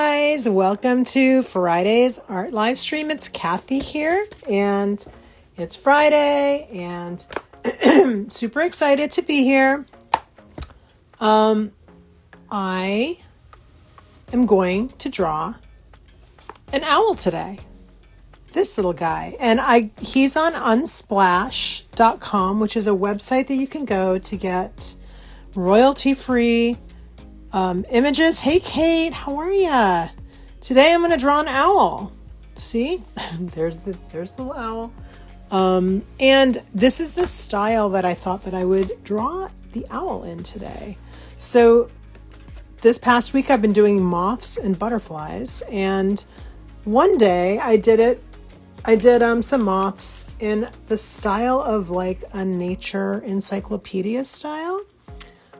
Guys, welcome to Friday's art live stream. It's Kathy here, and it's Friday, and super excited to be here. I am going to draw an owl today. This little guy, and he's on unsplash.com, which is a website that you can go to get royalty-free images. Hey Kate, how are ya? Today I'm going to draw an owl. See, there's the little owl. And this is the style that I thought that I would draw the owl in today. So this past week I've been doing moths and butterflies, and one day I did some moths in the style of like a nature encyclopedia style,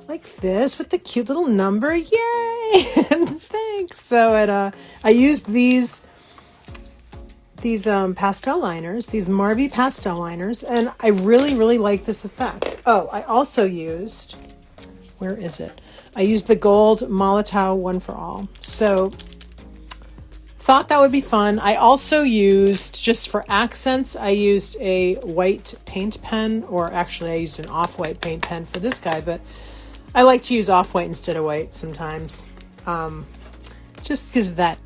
like this with the cute little number. Yay! Thanks. So I used these pastel liners, these Marvy pastel liners, and I really like this effect. Oh, I also used, where is it? I used the gold Molotow One for All. So thought that would be fun. I also used, just for accents, I used a white paint pen, or actually I used an off-white paint pen for this guy, but I like to use off-white instead of white sometimes. Just gives it that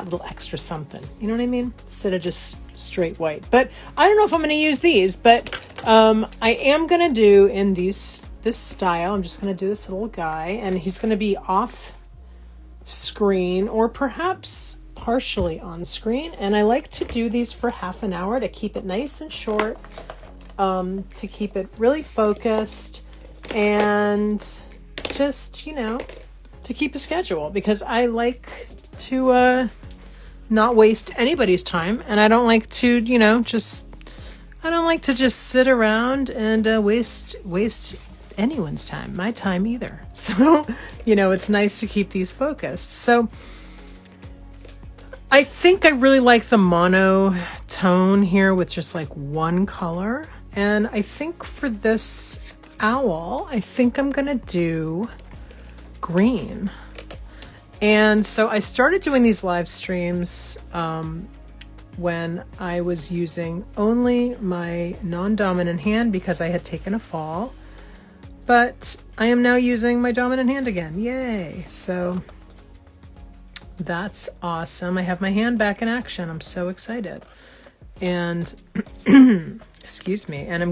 little extra something. You know what I mean? Instead of just straight white. But I don't know if I'm going to use these, but I am going to do in this style. I'm just going to do this little guy, and he's going to be off screen, or perhaps partially on screen. And I like to do these for half an hour to keep it nice and short, to keep it really focused, and just, to keep a schedule, because I like to not waste anybody's time, and I don't like to, just sit around and waste anyone's time, my time either. So, it's nice to keep these focused. So I think I really like the monotone here with just like one color. And I think for this owl, I think I'm going to do green. And so I started doing these live streams when I was using only my non-dominant hand because I had taken a fall. But I am now using my dominant hand again. Yay! So that's awesome. I have my hand back in action. I'm so excited. And excuse me. And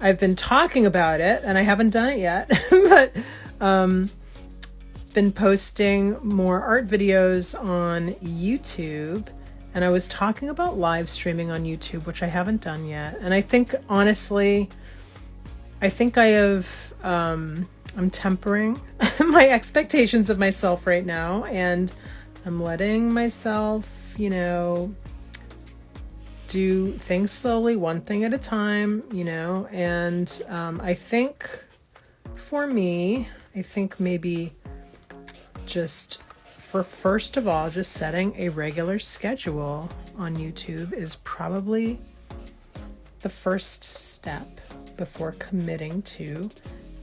I've been talking about it, and I haven't done it yet, but been posting more art videos on YouTube, and I was talking about live streaming on YouTube, which I haven't done yet. And I think, honestly, I'm tempering my expectations of myself right now, and I'm letting myself, do things slowly, one thing at a time, and I think for me, maybe just first of all, just setting a regular schedule on YouTube is probably the first step before committing to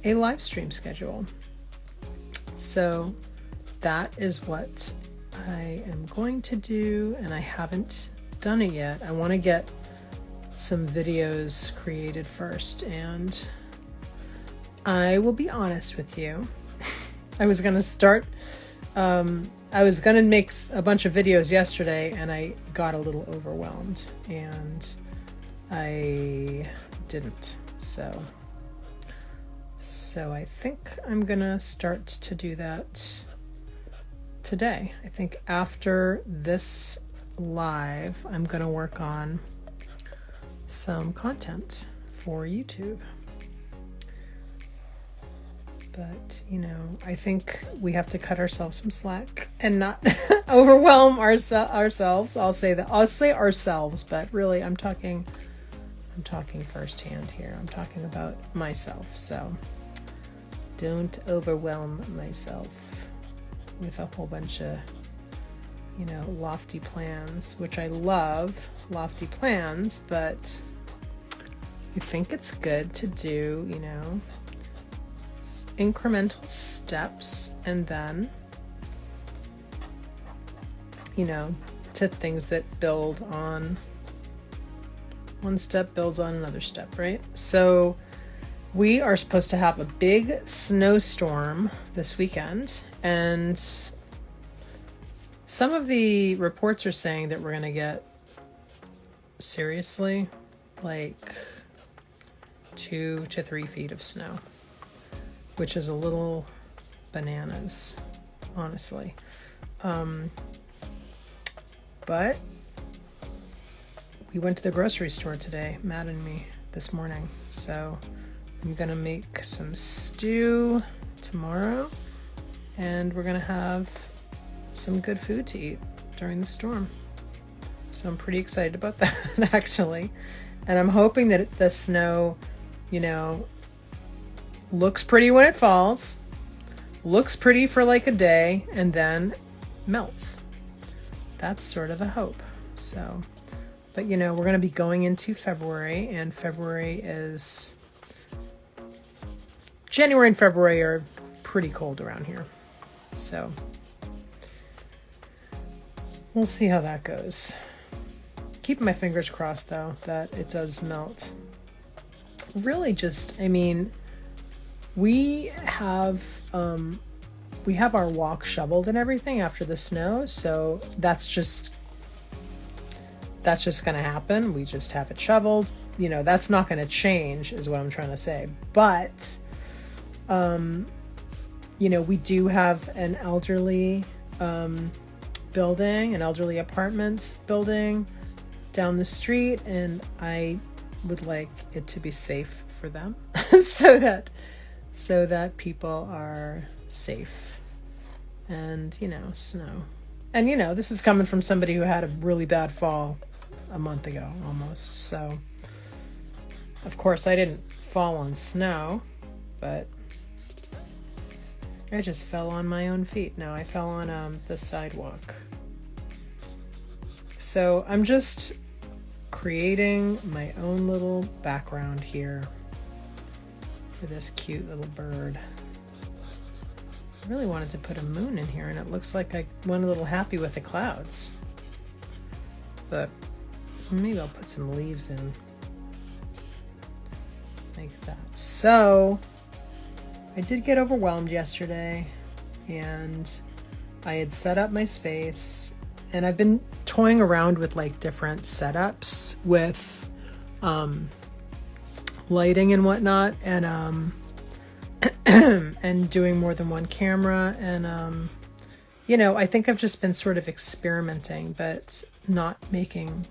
a live stream schedule. So that is what I am going to do, and I haven't done it yet. I want to get some videos created first, and I will be honest with you. I was going to make a bunch of videos yesterday, and I got a little overwhelmed, and I didn't. So I think I'm gonna start to do that today. I think after this live, I'm gonna work on some content for YouTube. But, I think we have to cut ourselves some slack and not overwhelm ourselves. I'll say ourselves, but really I'm talking firsthand here. I'm talking about myself. So don't overwhelm myself with a whole bunch of, lofty plans, which I love lofty plans, but I think it's good to do, incremental steps, and then you know, to things that build on one step builds on another step, right? So we are supposed to have a big snowstorm this weekend, and some of the reports are saying that we're going to get, seriously, like 2 to 3 feet of snow, which is a little bananas, honestly. But we went to the grocery store today, Matt and me, this morning. So I'm gonna make some stew tomorrow, and we're gonna have some good food to eat during the storm. So I'm pretty excited about that, actually. And I'm hoping that the snow, you know, looks pretty when it falls, looks pretty for like a day, and then melts. That's sort of the hope. So, but you know, we're going to be going into February, and January and February are pretty cold around here. So we'll see how that goes. Keeping my fingers crossed though that it does melt. Really just, I mean, we have our walk shoveled and everything after the snow, so that's just going to happen. We just have it shoveled. You know, that's not going to change is what I'm trying to say. But you know, we do have an elderly building, an elderly apartments building down the street, and I would like it to be safe for them so that people are safe. And, you know, snow. And, you know, this is coming from somebody who had a really bad fall a month ago almost. So, of course, I didn't fall on snow, but I just fell on my own feet. No, I fell on the sidewalk. So I'm just creating my own little background here for this cute little bird. I really wanted to put a moon in here, and it looks like I went a little happy with the clouds. But maybe I'll put some leaves in like that. So I did get overwhelmed yesterday, and I had set up my space, and I've been toying around with like different setups with lighting and whatnot, and and doing more than one camera, and you know, I think I've just been sort of experimenting, but not making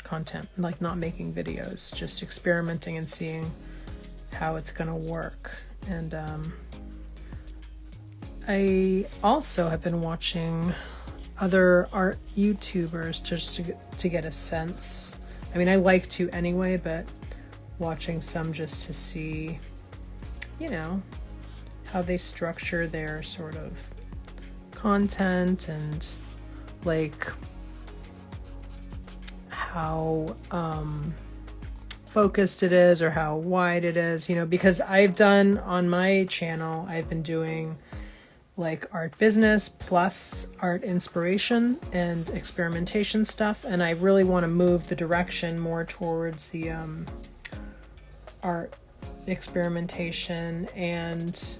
content, like not making videos, just experimenting and seeing how it's gonna work. And I also have been watching other art YouTubers just to get a sense. I mean, I like to anyway, but watching some just to see, you know, how they structure their sort of content, and like how focused it is or how wide it is, you know, because I've done on my channel, I've been doing like art business plus art inspiration and experimentation stuff, and I really want to move the direction more towards the art experimentation and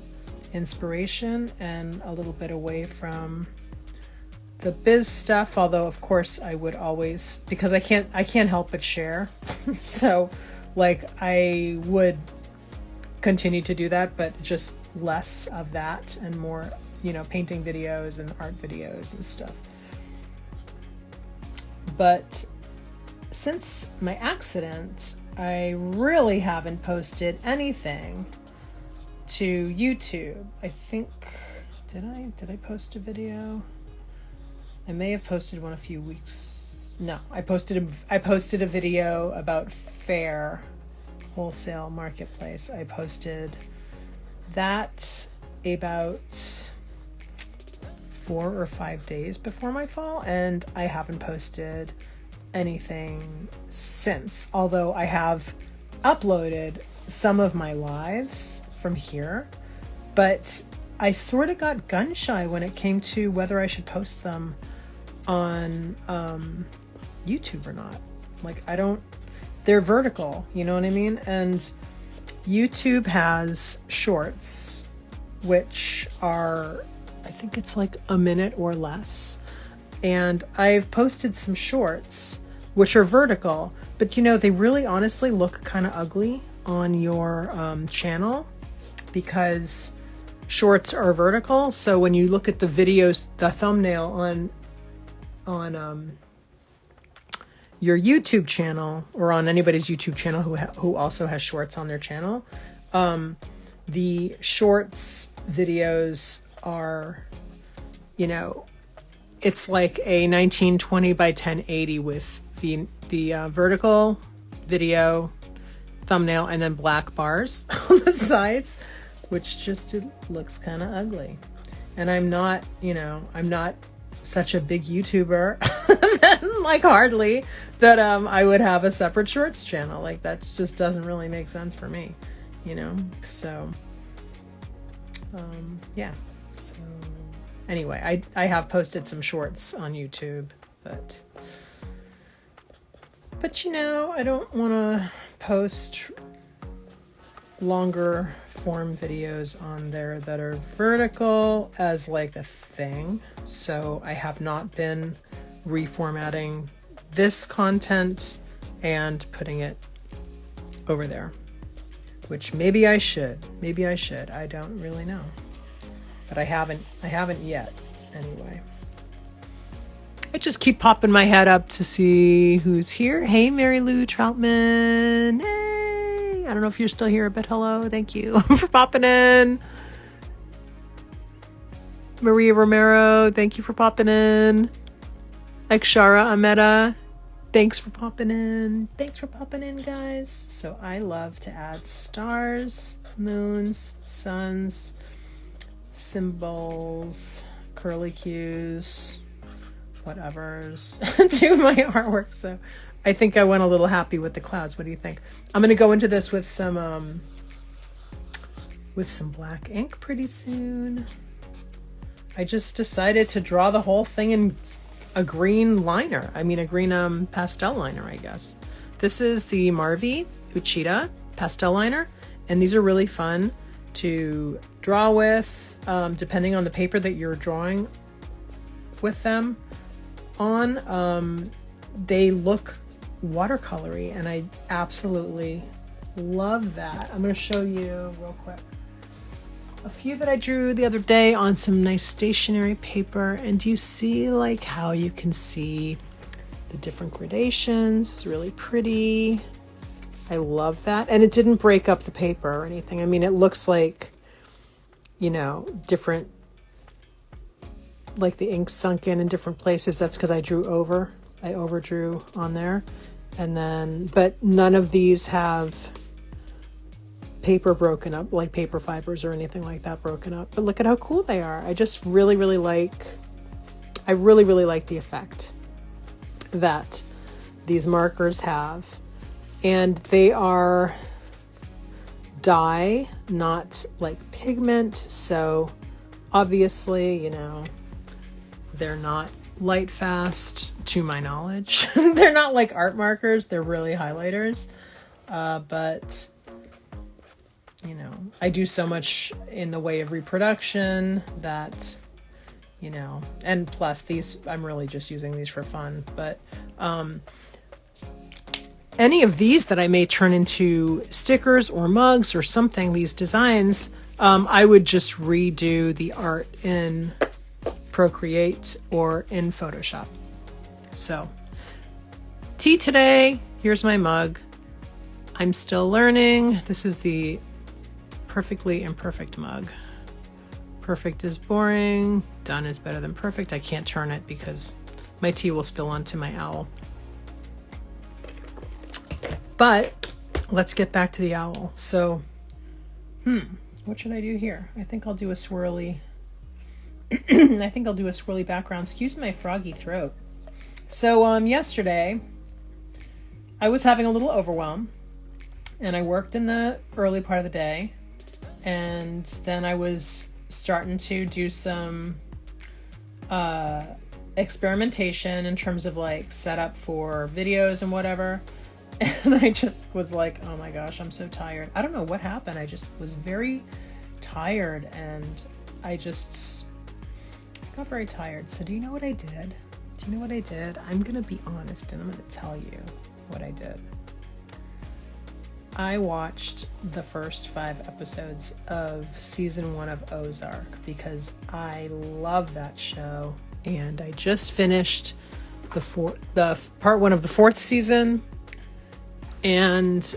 inspiration, and a little bit away from the biz stuff, although of course I would always, because I can't help but share. So like I would continue to do that, but just less of that and more, you know, painting videos and art videos and stuff. But since my accident, I really haven't posted anything to YouTube. I think, did I post a video? I may have posted one a few weeks. No, I posted a video about Fair Wholesale Marketplace. I posted that about 4 or 5 days before my fall, and I haven't posted anything since, although I have uploaded some of my lives from here, but I sort of got gun shy when it came to whether I should post them on YouTube or not. Like, they're vertical, you know what I mean? And YouTube has shorts, which are, I think it's like a minute or less. And I've posted some shorts, which are vertical, but you know, they really honestly look kind of ugly on your channel because shorts are vertical. So when you look at the videos, the thumbnail on your YouTube channel, or on anybody's YouTube channel who also has shorts on their channel, the shorts videos are, you know, it's like a 1920 by 1080 with the vertical video thumbnail and then black bars on the sides, which just looks kind of ugly. And I'm not, you know, I'm not such a big YouTuber, like hardly, that I would have a separate shorts channel. Like, that just doesn't really make sense for me, you know? So, yeah. So anyway, I have posted some shorts on YouTube, but you know, I don't want to post longer form videos on there that are vertical as like a thing. So I have not been reformatting this content and putting it over there, which maybe I should. I don't really know, but I haven't yet. Anyway, I just keep popping my head up to see who's here. Hey, Mary Lou Troutman. Hey, I don't know if you're still here, but hello. Thank you for popping in. Maria Romero, thank you for popping in. Akshara Ameta, thanks for popping in. Thanks for popping in, guys. So I love to add stars, moons, suns, symbols, curlicues, whatevers to my artwork. So I think I went a little happy with the clouds. What do you think? I'm going to go into this with some black ink pretty soon. I just decided to draw the whole thing in a green liner. I mean, a green pastel liner, I guess. This is the Marvy Uchida pastel liner, and these are really fun to draw with, depending on the paper that you're drawing with them on. They look watercolory, and I absolutely love that. I'm going to show you real quick a few that I drew the other day on some nice stationery paper. And do you see like how you can see the different gradations? It's really pretty. I love that. And it didn't break up the paper or anything. I mean, it looks like, you know, different, like the ink sunk in different places. That's because I overdrew on there. And then, but none of these have paper broken up, like paper fibers or anything like that broken up. But look at how cool they are. I just really like the effect that these markers have. And they are dye, not like pigment. So obviously, you know, they're not light fast to my knowledge. They're not like art markers. They're really highlighters. But you know, I do so much in the way of reproduction that, you know, and plus these, I'm really just using these for fun, but any of these that I may turn into stickers or mugs or something, these designs, I would just redo the art in Procreate or in Photoshop. So, tea today, here's my mug. I'm still learning. This is the Perfectly Imperfect mug. Perfect is boring. Done is better than perfect. I can't turn it because my tea will spill onto my owl. But let's get back to the owl. So, what should I do here? I think I'll do a swirly. I think I'll do a swirly background. Excuse my froggy throat. So, yesterday I was having a little overwhelm, and I worked in the early part of the day. And then I was starting to do some experimentation in terms of like setup for videos and whatever. And I just was like, oh my gosh, I'm so tired. I don't know what happened. I just was very tired, and I just got very tired. So do you know what I did? Do you know what I did? I'm going to be honest, and I'm going to tell you what I did. I watched the first 5 episodes of season 1 of Ozark because I love that show. And I just finished the part 1 of the 4th season. And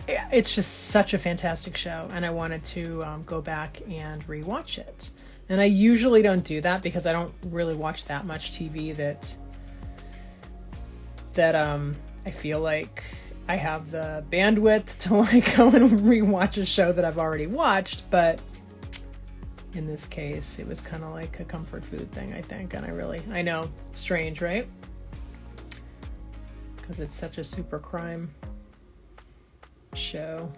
it's just such a fantastic show. And I wanted to go back and rewatch it. And I usually don't do that because I don't really watch that much TV that I feel like I have the bandwidth to like go and rewatch a show that I've already watched. But in this case, it was kind of like a comfort food thing, I think. And I know, strange, right? Because it's such a super crime show.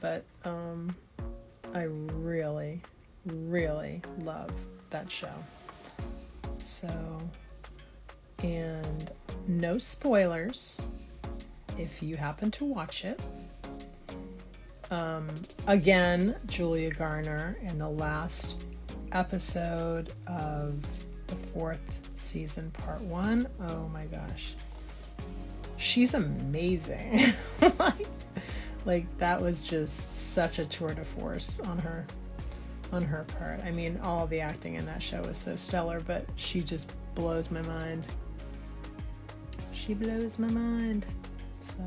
But I really, really love that show. So, and no spoilers if you happen to watch it. Again, Julia Garner in the last episode of the 4th season, part 1. Oh my gosh. She's amazing. Like that was just such a tour de force on her part. I mean, all the acting in that show is so stellar, but she just blows my mind. She blows my mind. So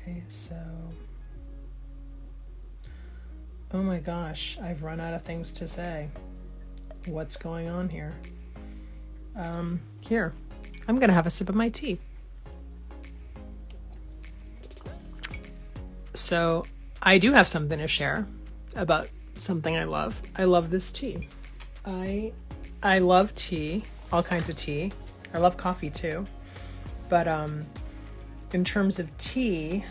anyway, oh my gosh, I've run out of things to say. What's going on here? Here, I'm gonna have a sip of my tea. So I do have something to share about something I love. I love this tea. I love tea, all kinds of tea. I love coffee too. But in terms of tea,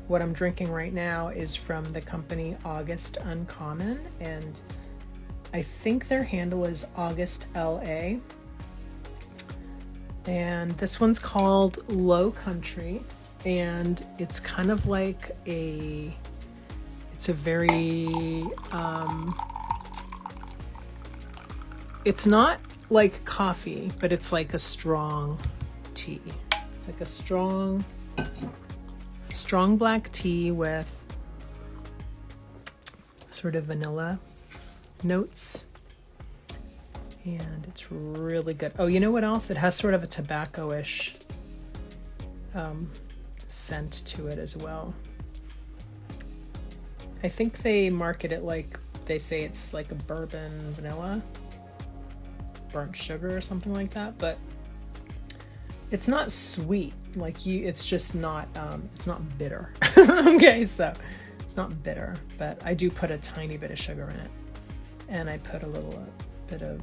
what I'm drinking right now is from the company August Uncommon, and I think their handle is August LA. And this one's called Low Country, and it's kind of like it's a very, it's not like coffee, but it's like a strong tea. It's like a strong black tea with sort of vanilla notes. And it's really good. Oh, you know what else? It has sort of a tobacco-ish scent to it as well. I think they market it like, they say it's like a bourbon vanilla, burnt sugar or something like that, but it's not sweet. Like it's just not, it's not bitter. Okay, so it's not bitter, but I do put a tiny bit of sugar in it. And I put a little bit of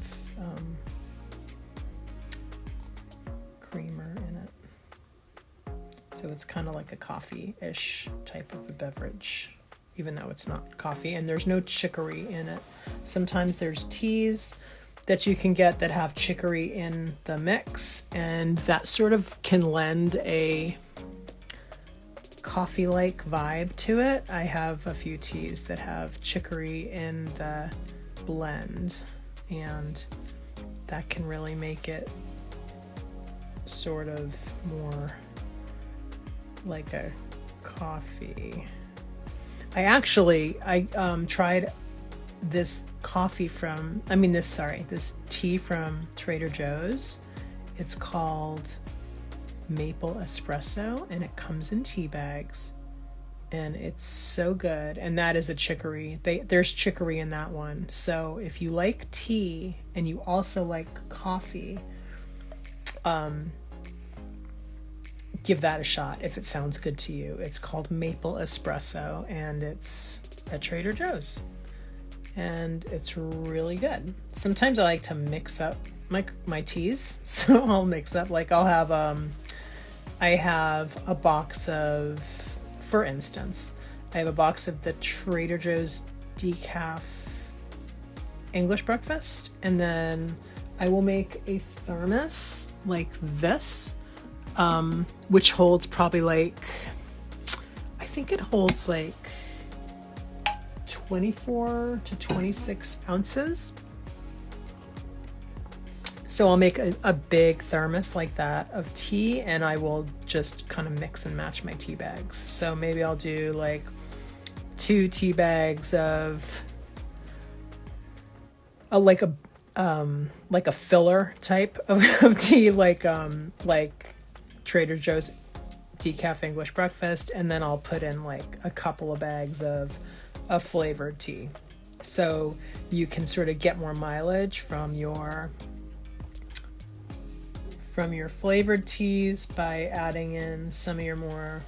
creamer in it. So it's kind of like a coffee-ish type of a beverage, even though it's not coffee, and there's no chicory in it. Sometimes there's teas that you can get that have chicory in the mix, and that sort of can lend a coffee-like vibe to it. I have a few teas that have chicory in the blend, and that can really make it sort of more like a coffee. I tried this this tea from Trader Joe's. It's called Maple Espresso, and it comes in tea bags, and it's so good. And that is a chicory. There's chicory in that one. So if you like tea and you also like coffee, give that a shot if it sounds good to you. It's called Maple Espresso, and it's at Trader Joe's, and it's really good. Sometimes I like to mix up my teas, so I'll mix up, like I'll have I have a box of, for instance, I have a box of the Trader Joe's decaf English breakfast, and then I will make a thermos like this, which holds probably like, I think it holds like 24 to 26 ounces. So I'll make a big thermos like that of tea, and I will just kind of mix and match my tea bags. So maybe I'll do like 2 tea bags of like a filler type of tea, like Trader Joe's decaf English breakfast, and then I'll put in like a couple of bags of a flavored tea. So you can sort of get more mileage from your flavored teas by adding in some of your more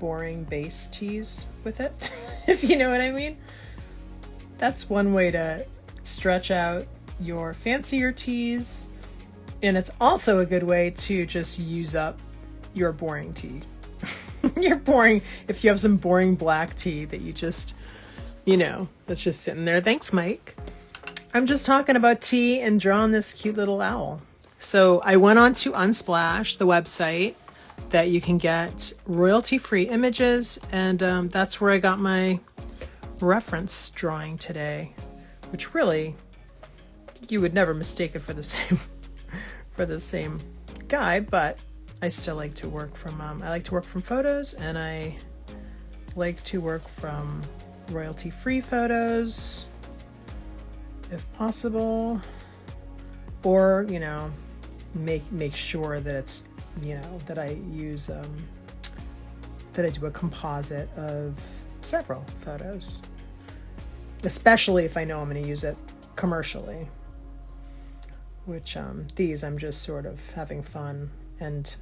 boring base teas with it, if you know what I mean. That's one way to stretch out your fancier teas, and it's also a good way to just use up your boring tea. If you have some boring black tea that you just, that's just sitting there. Thanks, Mike. I'm just talking about tea and drawing this cute little owl. So I went on to Unsplash, the website that you can get royalty-free images, and that's where I got my reference drawing today, which really, you would never mistake it for the same guy, but I still like to work from, I like to work from photos, and I like to work from royalty-free photos, if possible, or, make sure that it's, that I use, that I do a composite of several photos, especially if I know I'm going to use it commercially, which these I'm just sort of having fun, and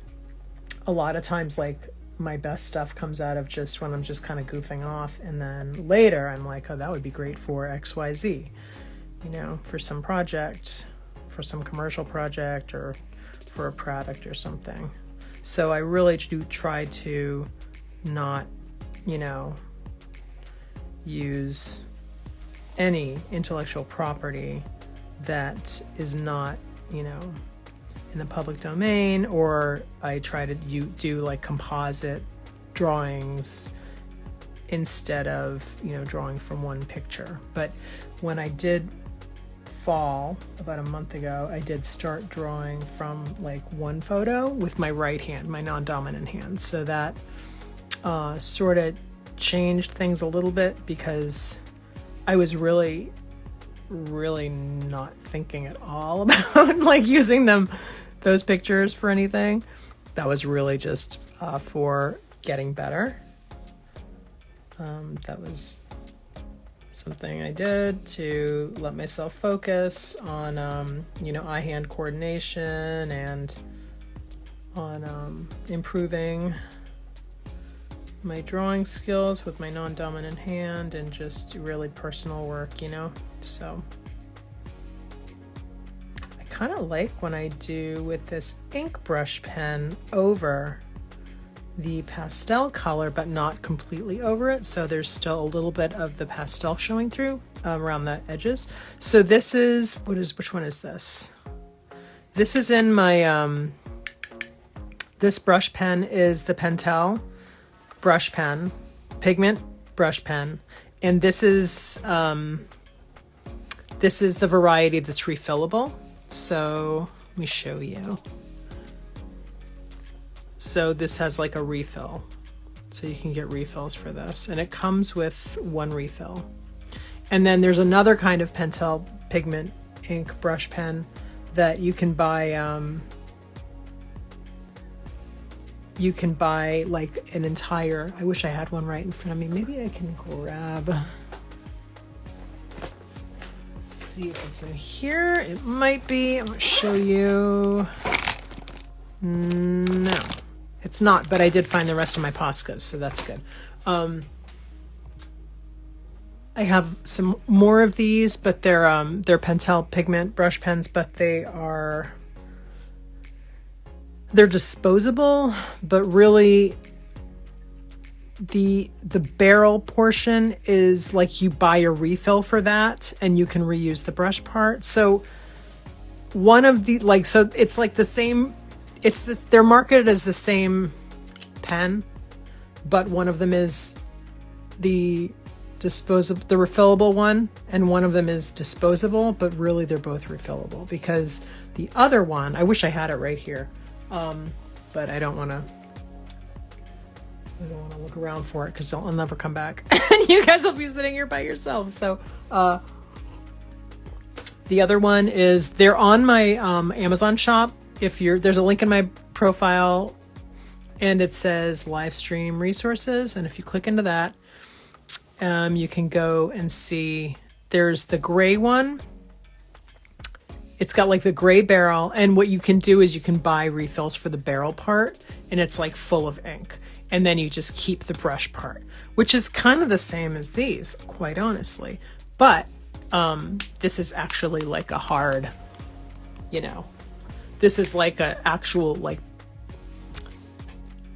a lot of times like my best stuff comes out of just when I'm just kind of goofing off, and then later I'm like, oh, that would be great for XYZ, for some project, for some commercial project, or for a product or something. So I really do try to not, use any intellectual property that is not, in the public domain, or I try to do like composite drawings instead of, drawing from one picture. But when I did fall about a month ago, I did start drawing from like one photo with my right hand, my non-dominant hand. So that sort of changed things a little bit, because I was really not thinking at all about like using those pictures for anything. That was really just for getting better. That was something I did to let myself focus on, eye-hand coordination, and on improving my drawing skills with my non-dominant hand, and just really personal work, So I kind of like when I do with this ink brush pen over the pastel color, but not completely over it, so there's still a little bit of the pastel showing through around the edges. So this is, which one is this? This is in my, this brush pen is the Pentel brush pen, pigment brush pen, and this is the variety that's refillable. So let me show you. So this has like a refill, so you can get refills for this, and it comes with one refill. And then there's another kind of Pentel pigment ink brush pen that you can buy. You can buy like an entire, I wish I had one right in front of me. Maybe I can grab, let's see if it's in here. It might be. I'm going to show you. No, it's not, but I did find the rest of my Poscas, so that's good. I have some more of these, but they're Pentel pigment brush pens, but they're disposable, but really the barrel portion is like you buy a refill for that and you can reuse the brush part. So one of the, like, so it's like the same, it's this, they're marketed as the same pen, but one of them is the disposable, the refillable one, and one of them is disposable, but really they're both refillable, because the other one, I wish I had it right here, but I don't want to look around for it because I'll never come back and you guys will be sitting here by yourselves. So the other one is, they're on my Amazon shop. There's a link in my profile and it says Livestream resources, and if you click into that, you can go and see, there's the gray one. It's got like the gray barrel, and what you can do is you can buy refills for the barrel part, and it's like full of ink, and then you just keep the brush part, which is kind of the same as these, quite honestly. But this is actually like a hard, this is like a actual like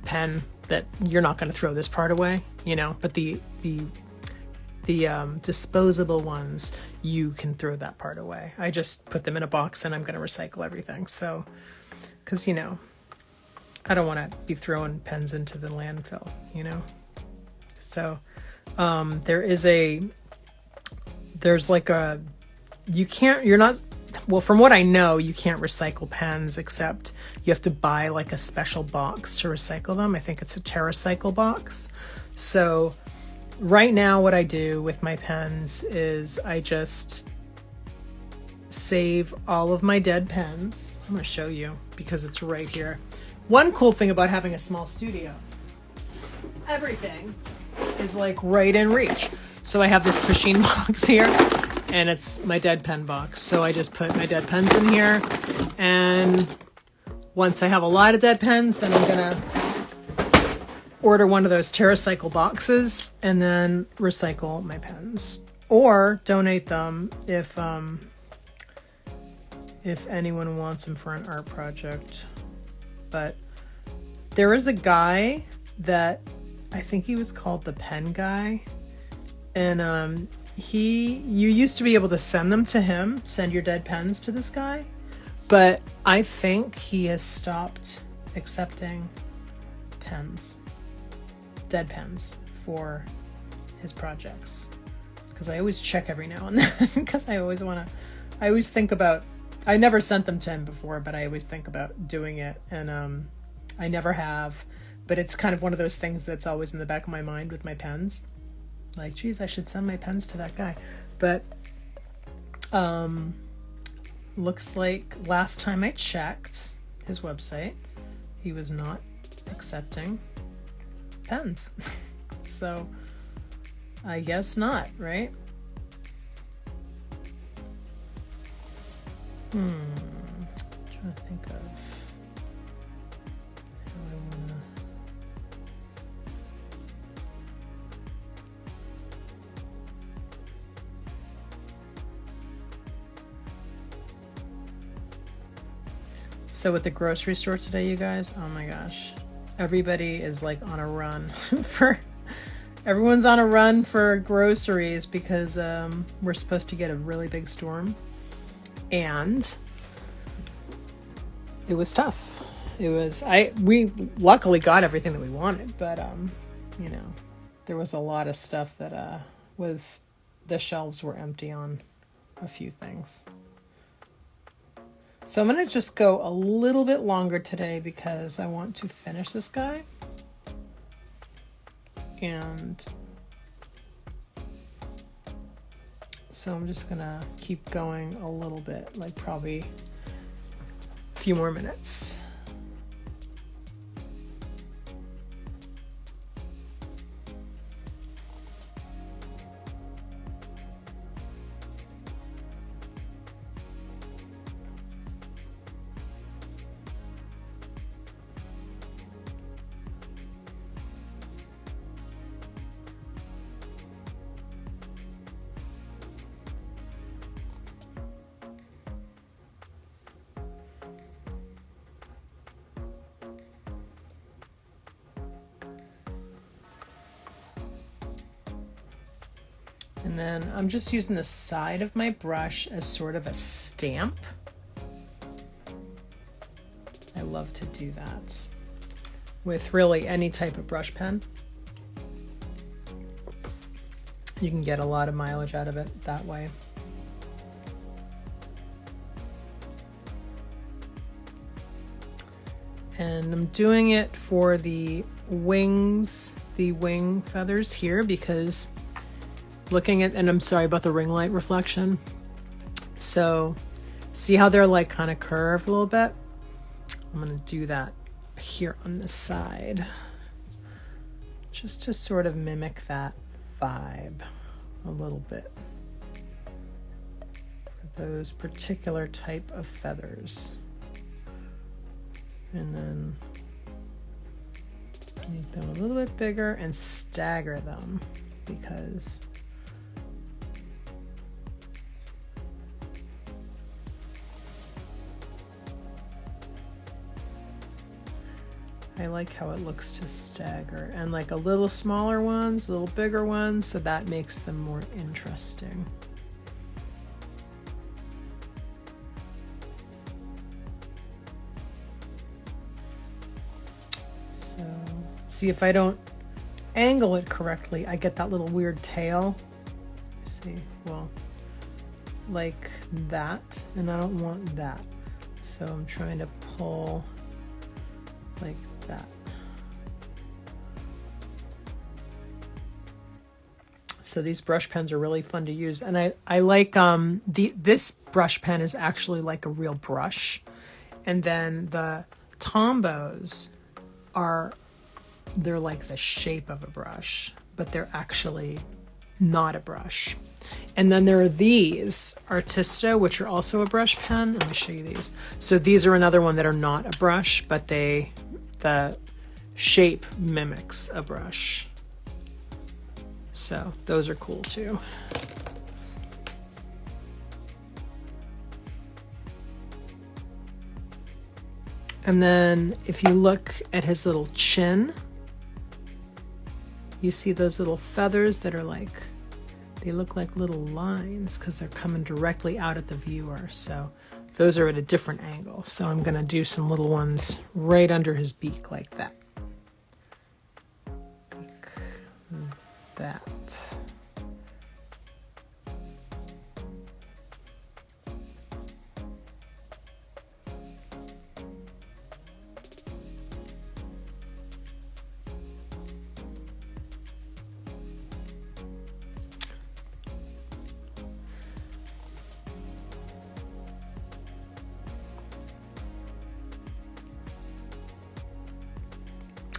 pen that you're not going to throw this part away, but the disposable ones, you can throw that part away. I just put them in a box and I'm going to recycle everything. So, because, I don't want to be throwing pens into the landfill, So, well, from what I know, you can't recycle pens, except you have to buy like a special box to recycle them. I think it's a TerraCycle box. So right now what I do with my pens is I just save all of my dead pens. I'm going to show you because it's right here. One cool thing about having a small studio, everything is like right in reach. So I have this machine box here, and it's my dead pen box. So I just put my dead pens in here, and once I have a lot of dead pens, then I'm gonna order one of those TerraCycle boxes and then recycle my pens, or donate them if anyone wants them for an art project. But there is a guy that I think he was called the Pen Guy, and you used to be able to send them to him, send your dead pens to this guy, but I think he has stopped accepting dead pens for his projects, because I always check every now and then because I always think about, I never sent them to him before, but I always think about doing it, and I never have, but it's kind of one of those things that's always in the back of my mind with my pens. Like, geez, I should send my pens to that guy. But looks like last time I checked his website, he was not accepting pens. So I guess not, right? I'm trying to think of how I want to. So at the grocery store today, you guys, oh my gosh, everybody is like on a run everyone's on a run for groceries because we're supposed to get a really big storm, and it was tough. We luckily got everything that we wanted, but there was a lot of stuff that the shelves were empty on a few things. So I'm going to just go a little bit longer today because I want to finish this guy. And so I'm just going to keep going a little bit, like probably a few more minutes. And then I'm just using the side of my brush as sort of a stamp. I love to do that with really any type of brush pen. You can get a lot of mileage out of it that way. And I'm doing it for the wings, the wing feathers here, because looking at, and I'm sorry about the ring light reflection. So see how they're like kind of curved a little bit? I'm going to do that here on the side, just to sort of mimic that vibe a little bit for those particular type of feathers. And then make them a little bit bigger and stagger them, because I like how it looks to stagger, and like a little smaller ones, a little bigger ones, so that makes them more interesting. So see, if I don't angle it correctly, I get that little weird tail. See, well, like that, and I don't want that. So I'm trying to pull like that. So these brush pens are really fun to use, and I like this brush pen is actually like a real brush, and then the Tombos they're like the shape of a brush, but they're actually not a brush. And then there are these Artista, which are also a brush pen. Let me show you these. So these are another one that are not a brush, but the shape mimics a brush. So those are cool too. And then if you look at his little chin, you see those little feathers that are like, they look like little lines because they're coming directly out at the viewer. So those are at a different angle. So I'm gonna do some little ones right under his beak like that. Like that.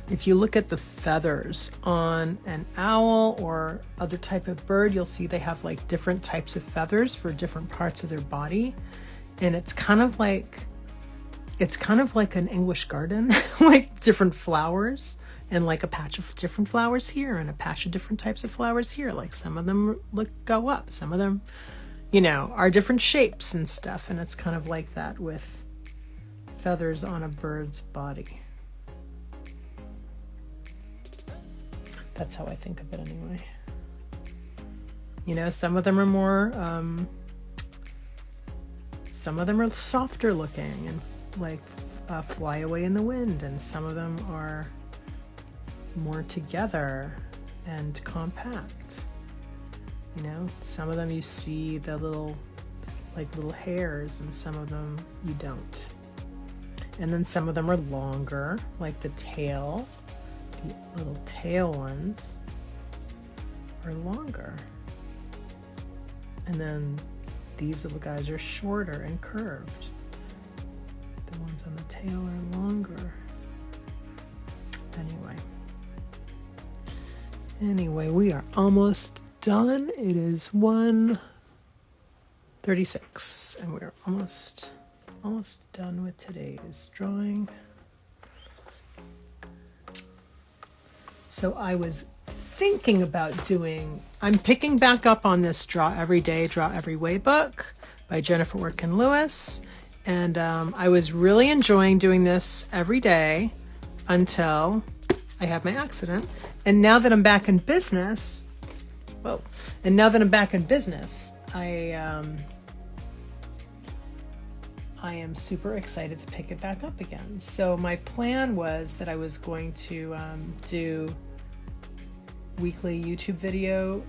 If you look at the feathers on an owl or other type of bird, you'll see they have like different types of feathers for different parts of their body. And it's kind of like an English garden, like different flowers, and like a patch of different flowers here and a patch of different types of flowers here. Like some of them go up, some of them, you know, are different shapes and stuff. And it's kind of like that with feathers on a bird's body. That's how I think of it anyway. You know, some of them are more, some of them are softer looking and like fly away in the wind, and some of them are more together and compact. You know, some of them you see the little hairs, and some of them you don't. And then some of them are longer, like the tail. The little tail ones are longer. And then these little guys are shorter and curved. The ones on the tail are longer. Anyway, we are almost done. It is 1:36 and we're almost done with today's drawing. So I was thinking about I'm picking back up on this Draw Every Day, Draw Every Way book by Jennifer Orkin Lewis. And I was really enjoying doing this every day until I had my accident. And now that I'm back in business, whoa. And now that I'm back in business, I am super excited to pick it back up again. So my plan was that I was going to do weekly YouTube video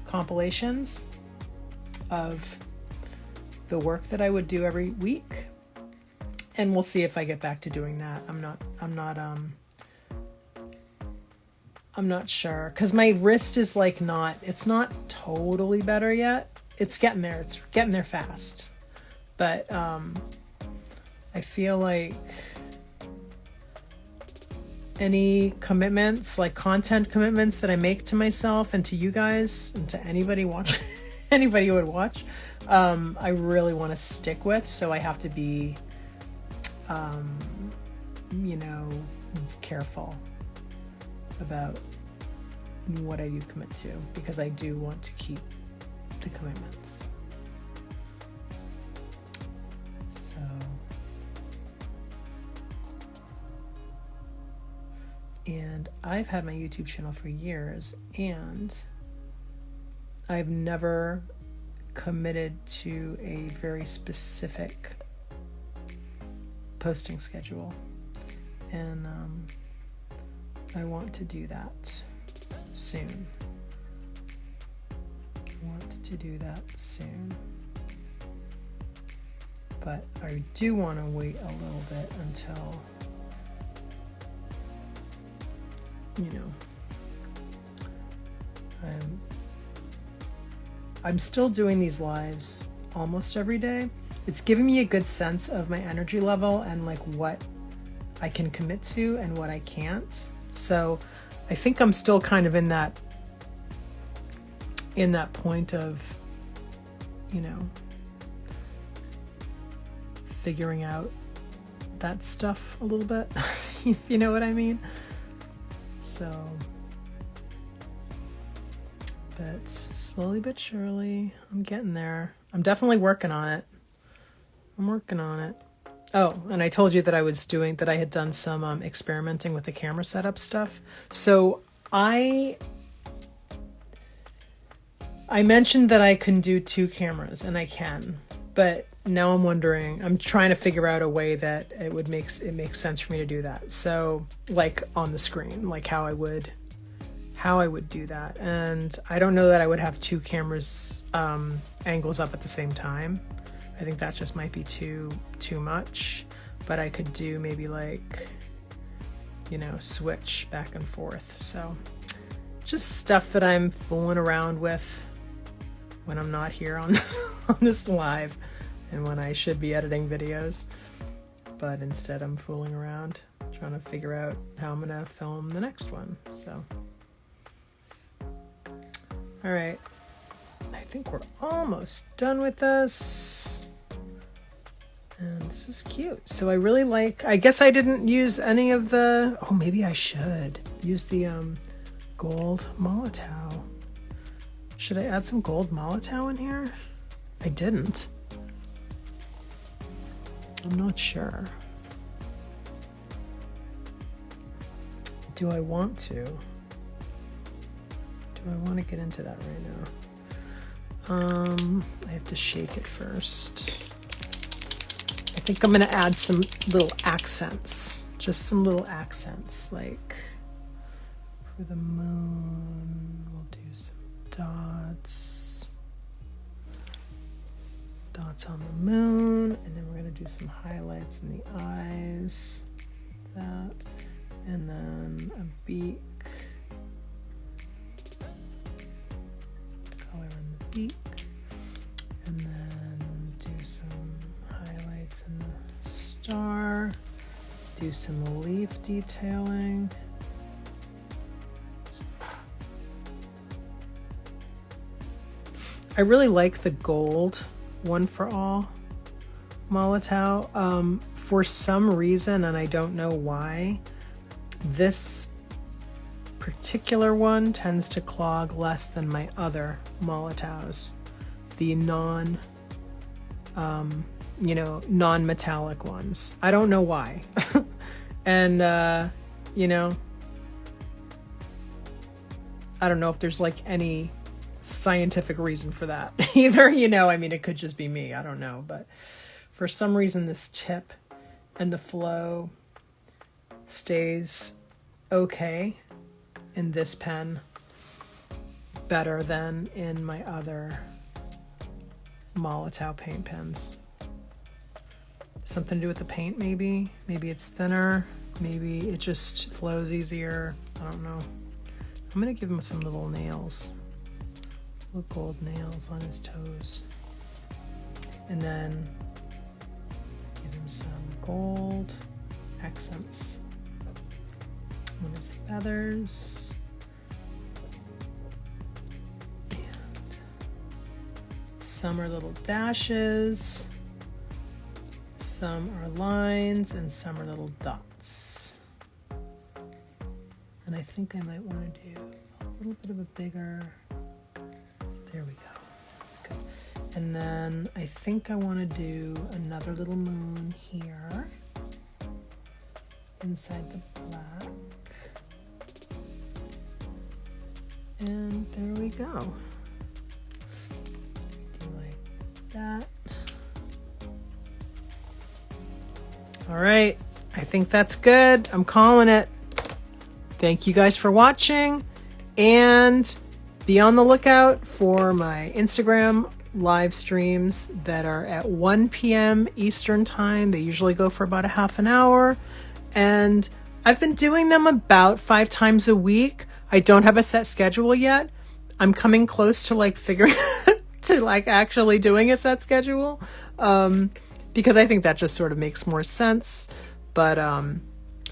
compilations of the work that I would do every week, and we'll see if I get back to doing that. I'm not sure, because my wrist is like it's not totally better yet. It's getting there. It's getting there fast, but I feel like any commitments, like content commitments that I make to myself and to you guys and to anybody watch, anybody who would watch, I really want to stick with. So I have to be, you know, careful about what I do commit to, because I do want to keep the commitments. So, and I've had my YouTube channel for years, and I've never committed to a very specific posting schedule, and I want to do that soon. But I do want to wait a little bit until, you know, I'm still doing these lives almost every day. It's giving me a good sense of my energy level and like what I can commit to and what I can't. So I think I'm still kind of in that point of, you know, figuring out that stuff a little bit. You know what I mean? So, but slowly but surely, I'm getting there. I'm definitely working on it. Oh, and I told you that I had done some experimenting with the camera setup stuff. So I mentioned that I can do 2 cameras, and I can, but now I'm trying to figure out a way that it makes sense for me to do that. So like on the screen, like how I would do that. And I don't know that I would have 2 cameras angles up at the same time. I think that just might be too much, but I could do maybe like, you know, switch back and forth. So just stuff that I'm fooling around with when I'm not here on this live and when I should be editing videos, but instead I'm fooling around trying to figure out how I'm gonna film the next one. So all right, I think we're almost done with this. And this is cute. So I really like, I guess I didn't use any of the, oh, maybe I should use the gold Molotow. Should I add some gold Molotow in here? I didn't. I'm not sure. Do I want to? Do I want to get into that right now? I have to shake it first. I think I'm going to add some little accents, just some little accents, like for the moon, we'll do some dots on the moon, and then we're going to do some highlights in the eyes, that, and then a beak, color in the beak, and then do some highlights in the star, do some leaf detailing. I really like the gold One for All Molotow. For some reason, and I don't know why, this particular one tends to clog less than my other Molotows, the non-metallic ones. I don't know why. And, you know, I don't know if there's like any scientific reason for that. Either, you know, I mean, it could just be me. I don't know. But for some reason, this tip and the flow stays okay in this pen better than in my other Molotow paint pens. Something to do with the paint, maybe. Maybe it's thinner. Maybe it just flows easier. I don't know. I'm going to give him some little nails. Little gold nails on his toes. And then give him some gold accents on his feathers. And some are little dashes. Some are lines and some are little dots. And I think I might want to do a little bit of a bigger, there we go, that's good. And then I think I want to do another little moon here inside the black. And there we go. Do like that. All right, I think that's good. I'm calling it. Thank you guys for watching, and be on the lookout for my Instagram live streams that are at 1 p.m. Eastern time. They usually go for about a half an hour, and I've been doing them about 5 times a week. I don't have a set schedule yet. I'm coming close to like figuring to like actually doing a set schedule. Because I think that just sort of makes more sense, but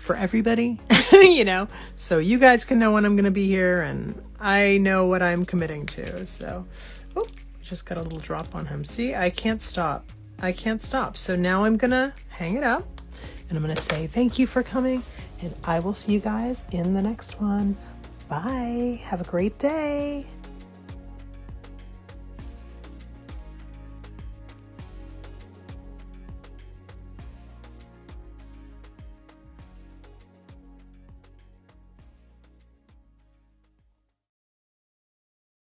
for everybody, you know, so you guys can know when I'm going to be here, and I know what I'm committing to. So, oh, just got a little drop on him. See, I can't stop. I can't stop. So now I'm going to hang it up, and I'm going to say thank you for coming, and I will see you guys in the next one. Bye. Have a great day.